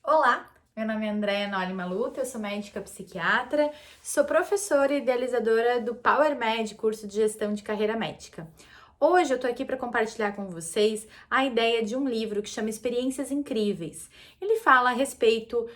Olá, meu nome é Andréa Noli Malutta, eu sou médica psiquiatra, sou professora e idealizadora do Power Med, curso de gestão de carreira médica. Hoje eu tô aqui para compartilhar com vocês a ideia de um livro que chama Experiências Incríveis. Ele fala a respeito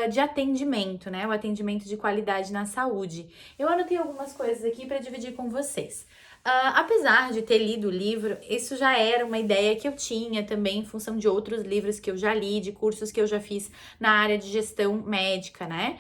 de atendimento, né? O atendimento de qualidade na saúde. Eu anotei algumas coisas aqui para dividir com vocês. Apesar de ter lido o livro, isso já era uma ideia que eu tinha também em função de outros livros que eu já li, de cursos que eu já fiz na área de gestão médica, né?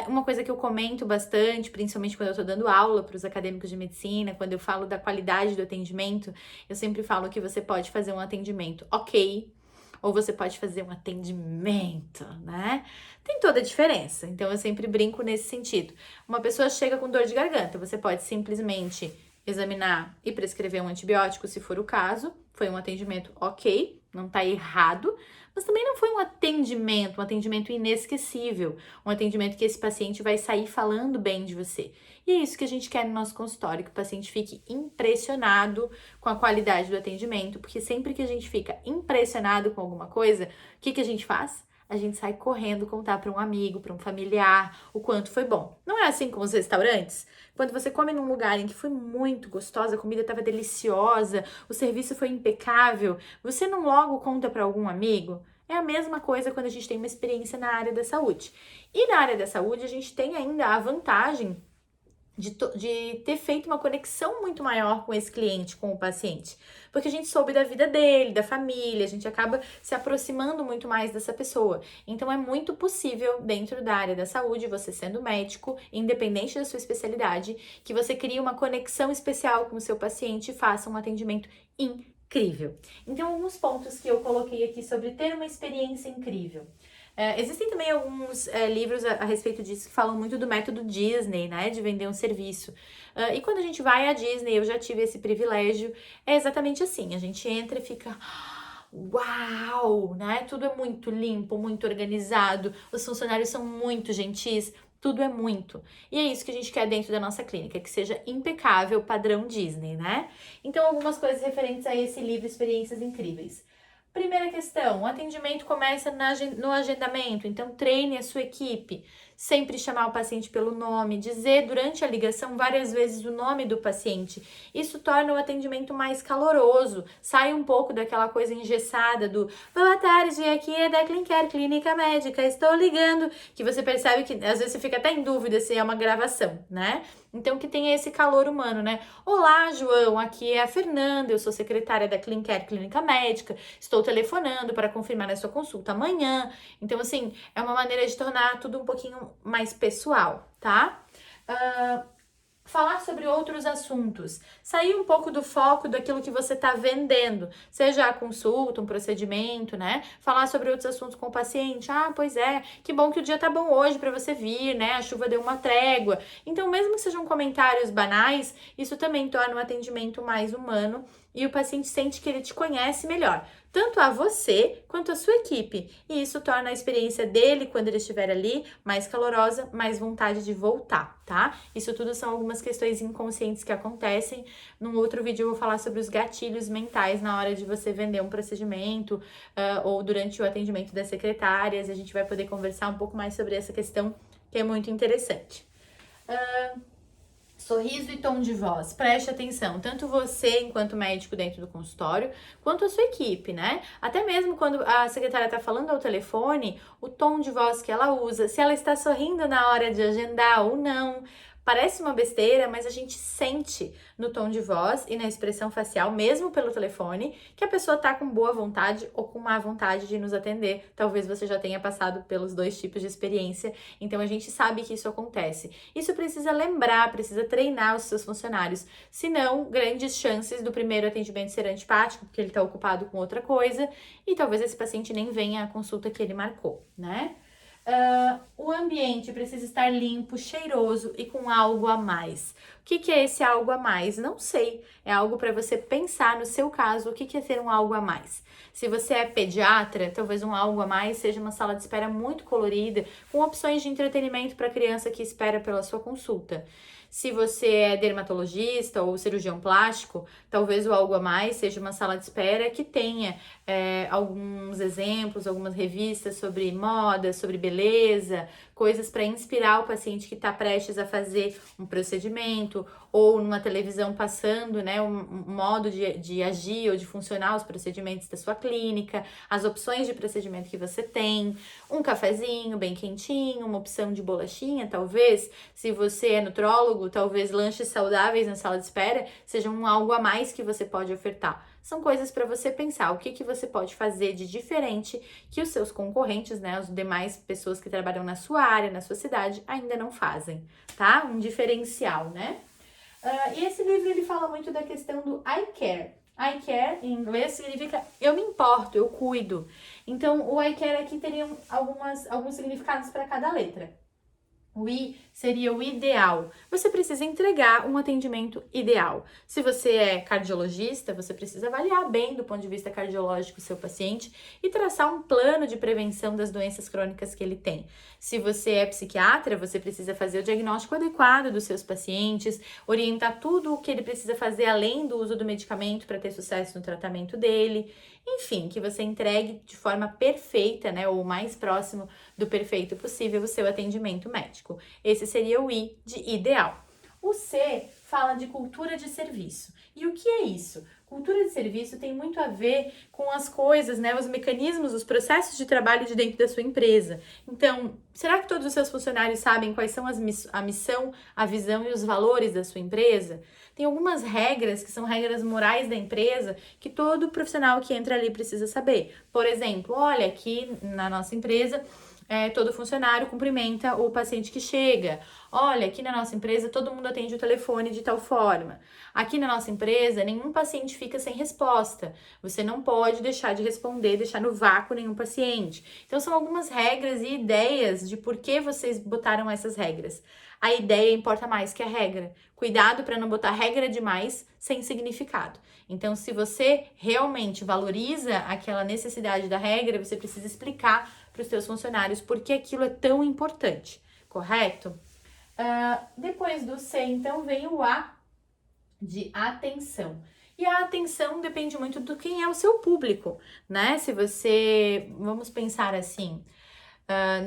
Uma coisa que eu comento bastante, principalmente quando eu tô dando aula para os acadêmicos de medicina, quando eu falo da qualidade do atendimento, eu sempre falo que você pode fazer um atendimento ok, ou você pode fazer um atendimento, né? Tem toda a diferença. Então eu sempre brinco nesse sentido. Uma pessoa chega com dor de garganta, você pode simplesmente examinar e prescrever um antibiótico, se for o caso. Foi um atendimento ok, não tá errado, mas também não foi um atendimento inesquecível, um atendimento que esse paciente vai sair falando bem de você. E é isso que a gente quer no nosso consultório, que o paciente fique impressionado com a qualidade do atendimento, porque sempre que a gente fica impressionado com alguma coisa, o que a gente faz? A gente sai correndo contar para um amigo, para um familiar, o quanto foi bom. Não é assim com os restaurantes? Quando você come num lugar em que foi muito gostosa, a comida estava deliciosa, o serviço foi impecável, você não logo conta para algum amigo? É a mesma coisa quando a gente tem uma experiência na área da saúde. E na área da saúde, a gente tem ainda a vantagem de ter feito uma conexão muito maior com esse cliente, com o paciente. Porque a gente soube da vida dele, da família, a gente acaba se aproximando muito mais dessa pessoa. Então é muito possível, dentro da área da saúde, você sendo médico, independente da sua especialidade, que você crie uma conexão especial com o seu paciente e faça um atendimento incrível. Então, alguns pontos que eu coloquei aqui sobre ter uma experiência incrível. Existem também alguns livros a respeito disso que falam muito do método Disney, né? De vender um serviço. E quando a gente vai à Disney, eu já tive esse privilégio, é exatamente assim. A gente entra e fica... Uau! Né? Tudo é muito limpo, muito organizado, os funcionários são muito gentis, tudo é muito. E é isso que a gente quer dentro da nossa clínica, que seja impecável, padrão Disney, né? Então, algumas coisas referentes a esse livro Experiências Incríveis. Primeira questão, o atendimento começa no agendamento, então treine a sua equipe. Sempre chamar o paciente pelo nome, dizer durante a ligação várias vezes o nome do paciente. Isso torna o atendimento mais caloroso, sai um pouco daquela coisa engessada do boa tarde, aqui é da Clincare Clínica Médica, estou ligando, que você percebe que às vezes você fica até em dúvida se é uma gravação, né? Então que tenha esse calor humano, né? Olá, João, aqui é a Fernanda, eu sou secretária da Clincare Clínica Médica, estou telefonando para confirmar a sua consulta amanhã. Então, assim, é uma maneira de tornar tudo um pouquinho mais pessoal, tá? Falar sobre outros assuntos, sair um pouco do foco daquilo que você está vendendo, seja a consulta, um procedimento, né? Falar sobre outros assuntos com o paciente. Ah, pois é, que bom que o dia tá bom hoje para você vir, né? A chuva deu uma trégua. Então, mesmo que sejam comentários banais, isso também torna o atendimento mais humano e o paciente sente que ele te conhece melhor, tanto a você quanto a sua equipe. E isso torna a experiência dele, quando ele estiver ali, mais calorosa, mais vontade de voltar, tá? Isso tudo são algumas questões inconscientes que acontecem. Num outro vídeo eu vou falar sobre os gatilhos mentais na hora de você vender um procedimento ou durante o atendimento das secretárias. A gente vai poder conversar um pouco mais sobre essa questão que é muito interessante. Sorriso e tom de voz, preste atenção, tanto você enquanto médico dentro do consultório, quanto a sua equipe, né? Até mesmo quando a secretária tá falando ao telefone, o tom de voz que ela usa, se ela está sorrindo na hora de agendar ou não. Parece uma besteira, mas a gente sente no tom de voz e na expressão facial, mesmo pelo telefone, que a pessoa tá com boa vontade ou com má vontade de nos atender. Talvez você já tenha passado pelos dois tipos de experiência, então a gente sabe que isso acontece. Isso precisa lembrar, precisa treinar os seus funcionários, senão grandes chances do primeiro atendimento ser antipático, porque ele tá ocupado com outra coisa, e talvez esse paciente nem venha à consulta que ele marcou, né? O ambiente precisa estar limpo, cheiroso e com algo a mais. que é esse algo a mais? Não sei. É algo para você pensar no seu caso, o que é ter um algo a mais. Se você é pediatra, talvez um algo a mais seja uma sala de espera muito colorida, com opções de entretenimento para a criança que espera pela sua consulta. Se você é dermatologista ou cirurgião plástico, talvez o algo a mais seja uma sala de espera que tenha alguns exemplos, algumas revistas sobre moda, sobre beleza, coisas para inspirar o paciente que está prestes a fazer um procedimento, ou numa televisão passando, né, um modo de agir ou de funcionar os procedimentos da sua clínica, as opções de procedimento que você tem, um cafezinho bem quentinho, uma opção de bolachinha, talvez, se você é nutrólogo, talvez lanches saudáveis na sala de espera sejam algo a mais que você pode ofertar. São coisas para você pensar, o que você pode fazer de diferente que os seus concorrentes, né, as demais pessoas que trabalham na sua área, na sua cidade, ainda não fazem, tá? Um diferencial, né? E esse livro, ele fala muito da questão do I care. I care, em inglês, significa eu me importo, eu cuido. Então, o I care aqui teria alguns significados para cada letra. O I seria o ideal. Você precisa entregar um atendimento ideal. Se você é cardiologista, você precisa avaliar bem do ponto de vista cardiológico o seu paciente e traçar um plano de prevenção das doenças crônicas que ele tem. Se você é psiquiatra, você precisa fazer o diagnóstico adequado dos seus pacientes, orientar tudo o que ele precisa fazer além do uso do medicamento para ter sucesso no tratamento dele. Enfim, que você entregue de forma perfeita, né, ou o mais próximo do perfeito possível o seu atendimento médico. Esse seria o I de ideal. O C fala de cultura de serviço. E o que é isso? Cultura de serviço tem muito a ver com as coisas, né, os mecanismos, os processos de trabalho de dentro da sua empresa. Então, será que todos os seus funcionários sabem quais são a missão, a visão e os valores da sua empresa? Tem algumas regras que são regras morais da empresa que todo profissional que entra ali precisa saber. Por exemplo, olha, aqui na nossa empresa, todo funcionário cumprimenta o paciente que chega. Olha, aqui na nossa empresa todo mundo atende o telefone de tal forma. Aqui na nossa empresa nenhum paciente fica sem resposta. Você não pode deixar de responder, deixar no vácuo nenhum paciente. Então são algumas regras e ideias de por que vocês botaram essas regras. A ideia importa mais que a regra. Cuidado para não botar regra demais sem significado. Então, se você realmente valoriza aquela necessidade da regra, você precisa explicar para os seus funcionários por que aquilo é tão importante, correto? Depois do C, então, vem o A de atenção. E a atenção depende muito do quem é o seu público, né? Se você, vamos pensar assim,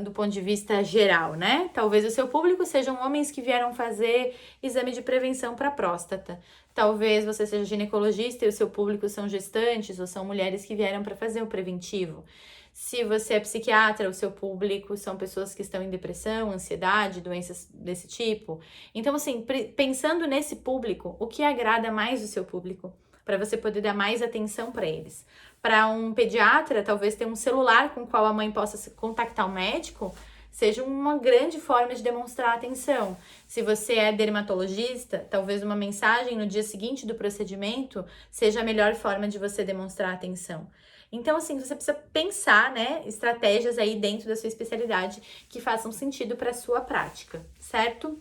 do ponto de vista geral, né? Talvez o seu público sejam homens que vieram fazer exame de prevenção para próstata. Talvez você seja ginecologista e o seu público são gestantes ou são mulheres que vieram para fazer o preventivo. Se você é psiquiatra, o seu público são pessoas que estão em depressão, ansiedade, doenças desse tipo. Então, assim, pensando nesse público, o que agrada mais o seu público? Para você poder dar mais atenção para eles. Para um pediatra, talvez ter um celular com o qual a mãe possa contactar o médico seja uma grande forma de demonstrar atenção. Se você é dermatologista, talvez uma mensagem no dia seguinte do procedimento seja a melhor forma de você demonstrar atenção. Então, assim, você precisa pensar, né, estratégias aí dentro da sua especialidade que façam sentido para a sua prática, certo?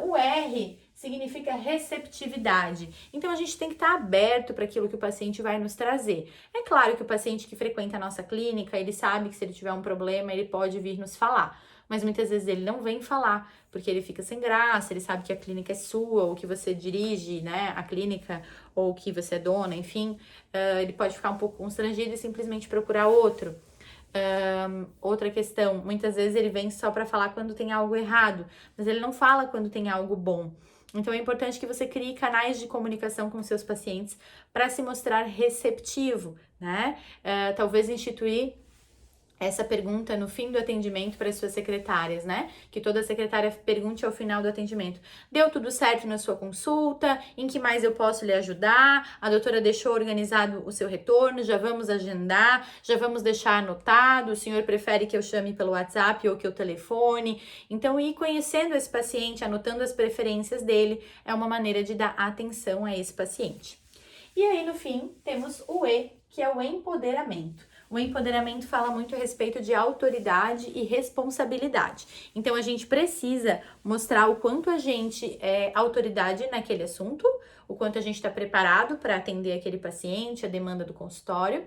O R significa receptividade. Então, a gente tem que estar aberto para aquilo que o paciente vai nos trazer. É claro que o paciente que frequenta a nossa clínica, ele sabe que se ele tiver um problema, ele pode vir nos falar. Mas muitas vezes ele não vem falar, porque ele fica sem graça, ele sabe que a clínica é sua, ou que você dirige, né, a clínica, ou que você é dona, enfim. Ele pode ficar um pouco constrangido e simplesmente procurar outro. Outra questão, muitas vezes ele vem só para falar quando tem algo errado, mas ele não fala quando tem algo bom. Então é importante que você crie canais de comunicação com seus pacientes para se mostrar receptivo, né? Talvez instituir essa pergunta no fim do atendimento para as suas secretárias, né? Que toda secretária pergunte ao final do atendimento: deu tudo certo na sua consulta? Em que mais eu posso lhe ajudar? A doutora deixou organizado o seu retorno? Já vamos agendar? Já vamos deixar anotado? O senhor prefere que eu chame pelo WhatsApp ou que eu telefone? Então, ir conhecendo esse paciente, anotando as preferências dele, é uma maneira de dar atenção a esse paciente. E aí, no fim, temos o E, que é o empoderamento. O empoderamento fala muito a respeito de autoridade e responsabilidade. Então, a gente precisa mostrar o quanto a gente é autoridade naquele assunto, o quanto a gente está preparado para atender aquele paciente, a demanda do consultório.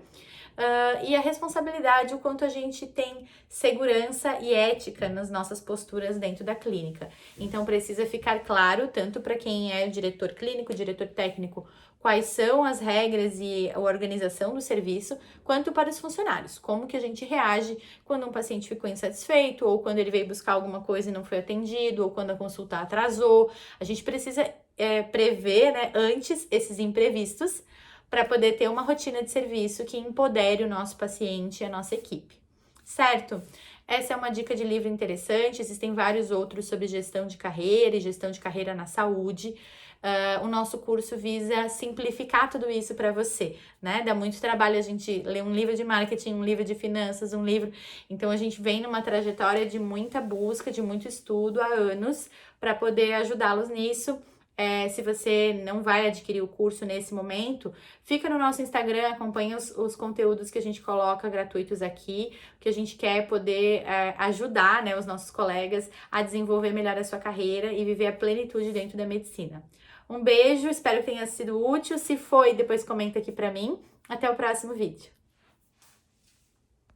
E a responsabilidade, o quanto a gente tem segurança e ética nas nossas posturas dentro da clínica. Então, precisa ficar claro, tanto para quem é diretor clínico, diretor técnico, quais são as regras e a organização do serviço, quanto para os funcionários. Como que a gente reage quando um paciente ficou insatisfeito, ou quando ele veio buscar alguma coisa e não foi atendido, ou quando a consulta atrasou. A gente precisa prever, né, antes esses imprevistos, para poder ter uma rotina de serviço que empodere o nosso paciente e a nossa equipe, certo? Essa é uma dica de livro interessante, existem vários outros sobre gestão de carreira e gestão de carreira na saúde. O nosso curso visa simplificar tudo isso para você, né? Dá muito trabalho a gente ler um livro de marketing, um livro de finanças, um livro... Então, a gente vem numa trajetória de muita busca, de muito estudo há anos, para poder ajudá-los nisso. Se você não vai adquirir o curso nesse momento, fica no nosso Instagram, acompanha os conteúdos que a gente coloca gratuitos aqui, que a gente quer poder ajudar, né, os nossos colegas a desenvolver melhor a sua carreira e viver a plenitude dentro da medicina. Um beijo, espero que tenha sido útil. Se foi, depois comenta aqui pra mim. Até o próximo vídeo.